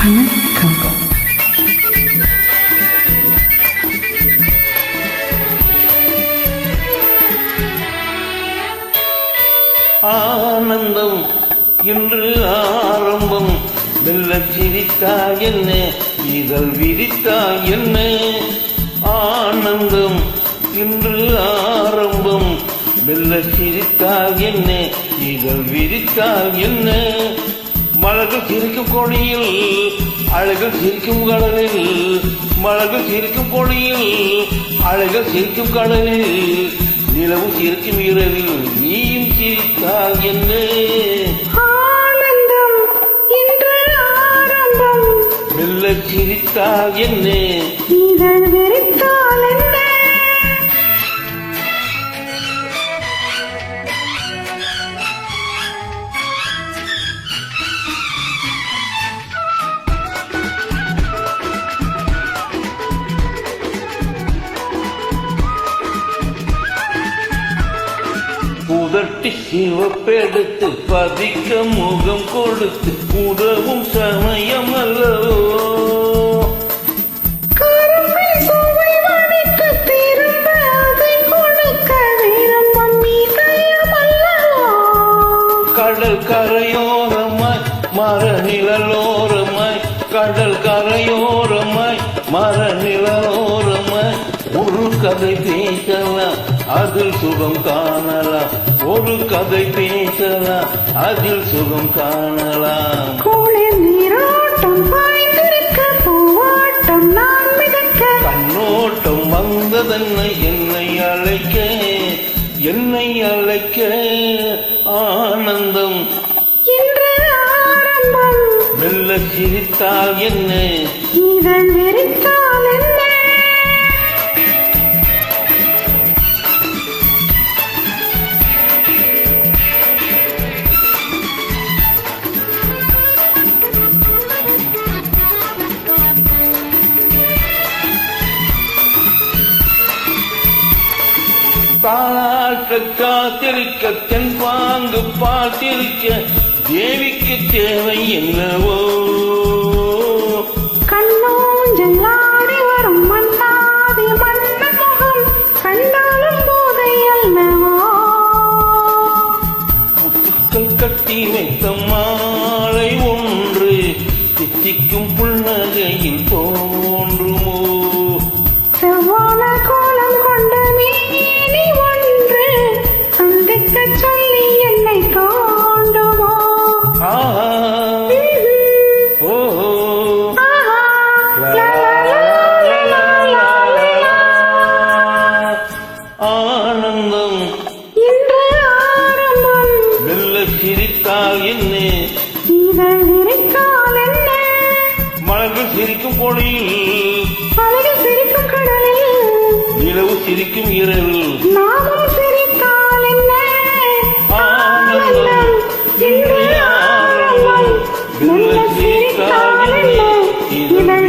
வணக்கம். ஆனந்தம் இன்று ஆரம்பம், மெல்ல சிரித்தாய் என்ன, இதழ் விரித்தாய் என்ன. ஆனந்தம் இன்று ஆரம்பம், மெல்ல சிரித்தாய் என்ன, இதழ் விரித்தாய் என்ன. மலர்கள் சிரிக்கும் கொடியில், அழகள் சிரிக்கும் கடலில், மலர்கள் சிரிக்கும் கொடியில், அழகள் சிரிக்கும் கடலில், நிலவு சிரிக்கும் இரவில் நீயும் சிரித்தாய் என்ன. ஆனந்தம் இன்று ஆரம்பம், மெல்ல சிரித்தாய் என்ன, இதழ் விரித்தால் என்ன. உதட்டி சிவப்பெடுத்து பதிக்க முகம் கொடுத்து உதவும் சமயம் அல்லவோ. கடல் கரையோரமாய் மர நிழலோரமாய், கடல் கரையோரமாய் மர நிழலோரமாய் ஒரு கதை பேசலாம், அதில் சுகம் காணலாம். ஒரு கதை பேசலாம், அதில் சுகம் காணலாம். குளிர் நீரோட்டம் பாய்ந்திருக்க, பூவாட்டம் நான் மிதக்க, கண்ணோட்டம் வந்ததென்ன என்னை அழைக்க, என்னை அழைக்க. ஆனந்தம் இன்று ஆரம்பம், மெல்ல சிரித்தால் என்ன, இதழ் விரித்தால் என்ன. தாளாட்ட காத்திருக்க, தென் பாங்கு பார்த்திருக்க, தேவிக்கு தேவை என்னவோ. கண்ணோஞ்சல் ஆடி வரும் மன்னாதி மன்ன முகம் கண்டாலும் போதை அல்லவோ. முத்துக்கள் கட்டி வைத்த மாலை ஒன்று தித்திக்கும் புன்னகையில் தோன்றுமோ. செவ்வான கோலம் கொண்ட மீனி ஒன்று சந்திக்க சொல்லி என்னை தோண்டுமோ. ஆஹா ஓ ஆஹா, லா, லா, லா, லா, லா, லா, லா. ஆனந்தம் இன்று ஆரம்பம், மெல்ல சிரித்தால் என்ன, இதழ் விரித்தால் என்ன. மலர்கள் சிரிக்கும் பொழியில், அலைகள் சிரிக்கும் கடலில், நிலவு சிரிக்கும் இரவில் நாமும் சிரித்தால் என்ன. ஆனந்தம் இன்று ஆரம்பம், மெல்ல சிரித்தால் என்ன, இதழ்